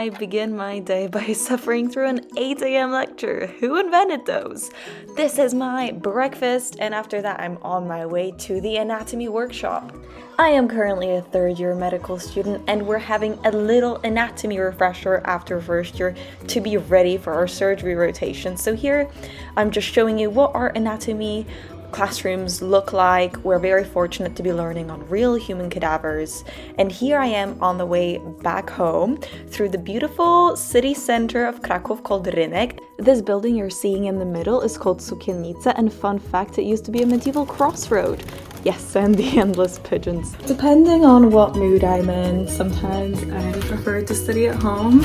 I begin my day by suffering through an 8 a.m. lecture. Who invented those? This is my breakfast, and after that I'm on my way to the anatomy workshop. I am currently a third-year medical student, and we're having a little anatomy refresher after first year to be ready for our surgery rotation. So here I'm just showing you what our anatomy classrooms look like. We're very fortunate to be learning on real human cadavers, and here I am on the way back home through the beautiful city center of Krakow called Rynek. This building you're seeing in the middle is called Sukiennica, and fun fact, it used to be a medieval crossroad. Yes, and the endless pigeons. Depending on what mood I'm in, sometimes I prefer to study at home,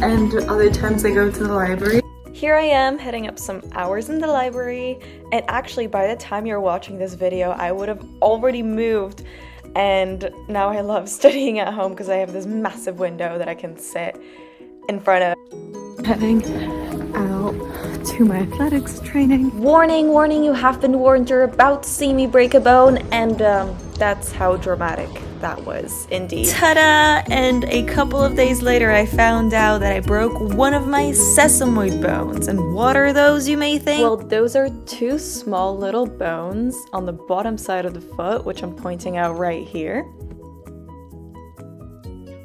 and other times I go to the library. Here I am heading up some hours in the library, and actually by the time you're watching this video I would have already moved, and now I love studying at home because I have this massive window that I can sit in front of. Heading out to my athletics training. Warning, warning, you have been warned, you're about to see me break a bone, and that's how dramatic that was indeed. Ta-da! And a couple of days later I found out that I broke one of my sesamoid bones. And what are those, you may think? Well, those are two small little bones on the bottom side of the foot, which I'm pointing out right here.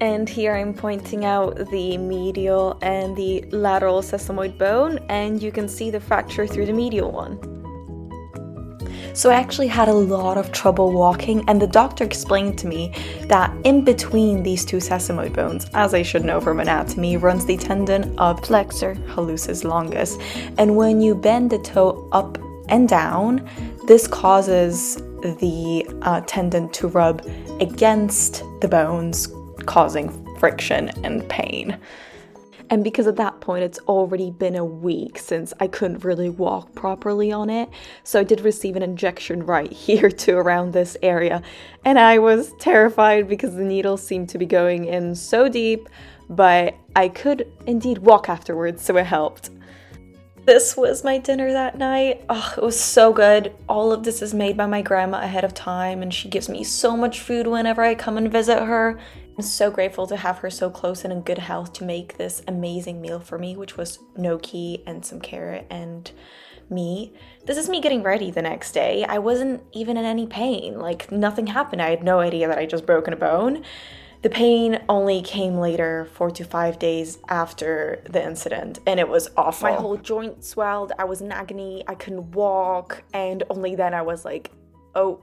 And here I'm pointing out the medial and the lateral sesamoid bone, and you can see the fracture through the medial one. So I actually had a lot of trouble walking, and the doctor explained to me that in between these two sesamoid bones, as I should know from anatomy, runs the tendon of flexor hallucis longus. And when you bend the toe up and down, this causes the tendon to rub against the bones, causing friction and pain. And because at that point it's already been a week since I couldn't really walk properly on it, so I did receive an injection right here to around this area, and I was terrified because the needle seemed to be going in so deep, but I could indeed walk afterwards, so it helped. This was my dinner that night. Oh, it was so good. All of this is made by my grandma ahead of time, and she gives me so much food whenever I come and visit her. I'm so grateful to have her so close and in good health to make this amazing meal for me, which was gnocchi and some carrot and meat. This is me getting ready the next day. I wasn't even in any pain. Like, nothing happened. I had no idea that I just broken a bone. The pain only came later, 4 to 5 days after the incident, and it was awful. My whole joint swelled, I was in agony, I couldn't walk, and only then I was like, oh,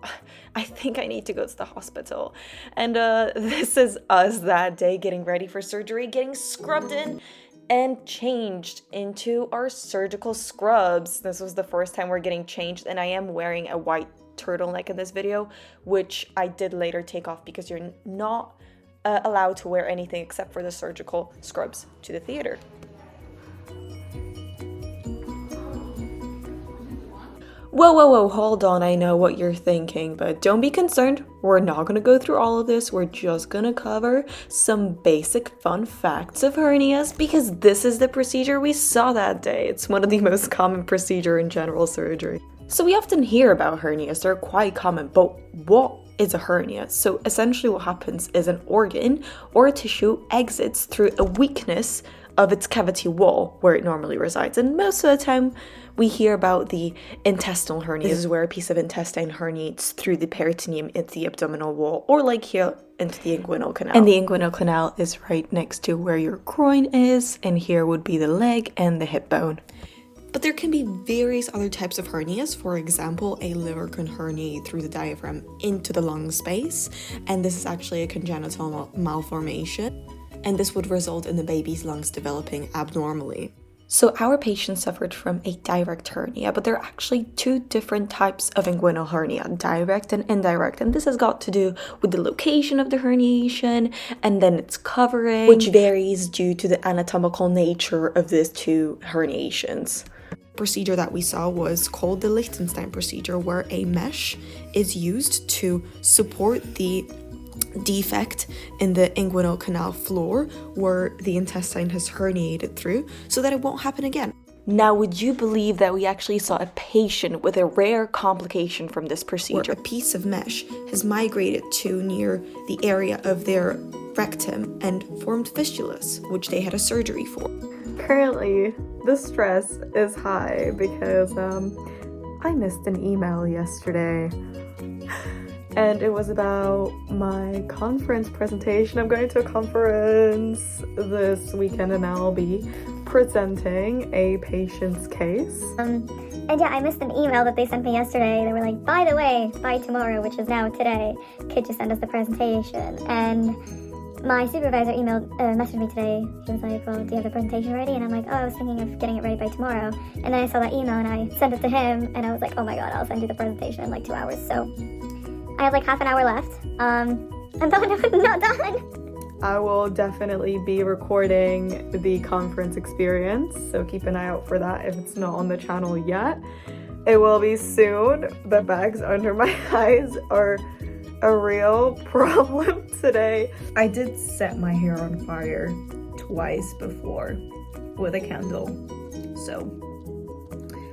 I think I need to go to the hospital. And this is us that day getting ready for surgery, getting scrubbed in and changed into our surgical scrubs. This was the first time we're getting changed, and I am wearing a white turtleneck in this video, which I did later take off because you're not allowed to wear anything except for the surgical scrubs to the theater. Whoa, hold on, I know what you're thinking, but don't be concerned, we're not gonna go through all of this, we're just gonna cover some basic fun facts of hernias, because this is the procedure we saw that day. It's one of the most common procedures in general surgery. So we often hear about hernias, they're quite common, but what is a hernia? So essentially what happens is an organ or a tissue exits through a weakness of its cavity wall where it normally resides, and most of the time we hear about the intestinal hernia. This is where a piece of intestine herniates through the peritoneum into the abdominal wall, or like here into the inguinal canal. And the inguinal canal is right next to where your groin is, and here would be the leg and the hip bone. But there can be various other types of hernias. For example, a liver can herniate through the diaphragm into the lung space, and this is actually a congenital malformation, and this would result in the baby's lungs developing abnormally. So our patient suffered from a direct hernia, but there are actually two different types of inguinal hernia, direct and indirect, and this has got to do with the location of the herniation and then its covering, which varies due to the anatomical nature of these two herniations. The procedure that we saw was called the Lichtenstein procedure, where a mesh is used to support the defect in the inguinal canal floor where the intestine has herniated through, so that it won't happen again. Now, would you believe that we actually saw a patient with a rare complication from this procedure? Where a piece of mesh has migrated to near the area of their rectum and formed fistulas, which they had a surgery for. Currently, the stress is high because I missed an email yesterday. And it was about my conference presentation. I'm going to a conference this weekend and I'll be presenting a patient's case. And yeah, I missed an email that they sent me yesterday. They were like, by the way, by tomorrow, which is now today, could you send us the presentation? And my supervisor messaged me today. He was like, well, do you have the presentation ready? And I'm like, oh, I was thinking of getting it ready by tomorrow. And then I saw that email and I sent it to him and I was like, oh my God, I'll send you the presentation in like 2 hours. So I have like half an hour left. I'm not done. I will definitely be recording the conference experience, so keep an eye out for that if it's not on the channel yet. It will be soon. The bags under my eyes are a real problem today. I did set my hair on fire twice before with a candle, so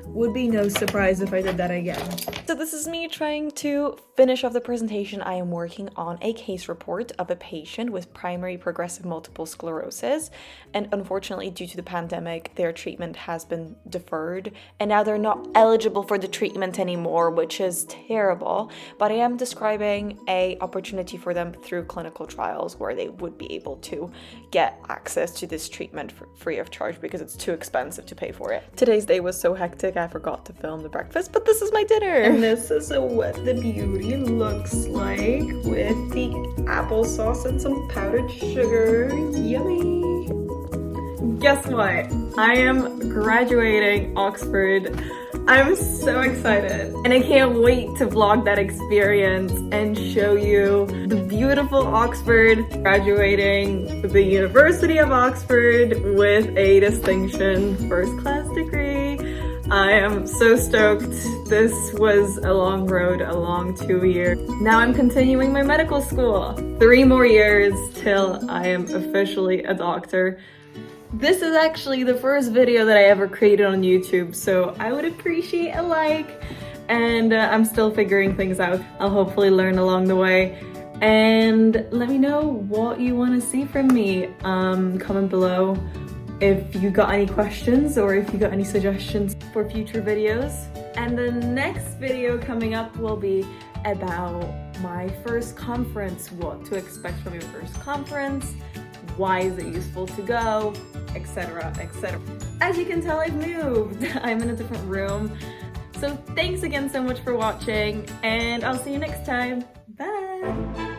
would be no surprise if I did that again. So this is me trying to finish off the presentation. I am working on a case report of a patient with primary progressive multiple sclerosis, and unfortunately due to the pandemic their treatment has been deferred and now they're not eligible for the treatment anymore, which is terrible. But I am describing a opportunity for them through clinical trials where they would be able to get access to this treatment free of charge because it's too expensive to pay for it. Today's day was so hectic I forgot to film the breakfast, but this is my dinner. And this is what the beauty looks like with the applesauce and some powdered sugar. Yummy! Guess what? I am graduating Oxford. I'm so excited and I can't wait to vlog that experience and show you the beautiful Oxford, graduating the University of Oxford with a distinction first class degree. I am so stoked. This was a long road, a long 2 years. Now I'm continuing my medical school. 3 more years till I am officially a doctor. This is actually the first video that I ever created on YouTube, so I would appreciate a like. And I'm still figuring things out. I'll hopefully learn along the way. And let me know what you want to see from me. Comment below if you got any questions or if you got any suggestions for future videos. And the next video coming up will be about my first conference, what to expect from your first conference, why is it useful to go, etc, etc. As you can tell, I've moved. I'm in a different room. So thanks again so much for watching and I'll see you next time. Bye!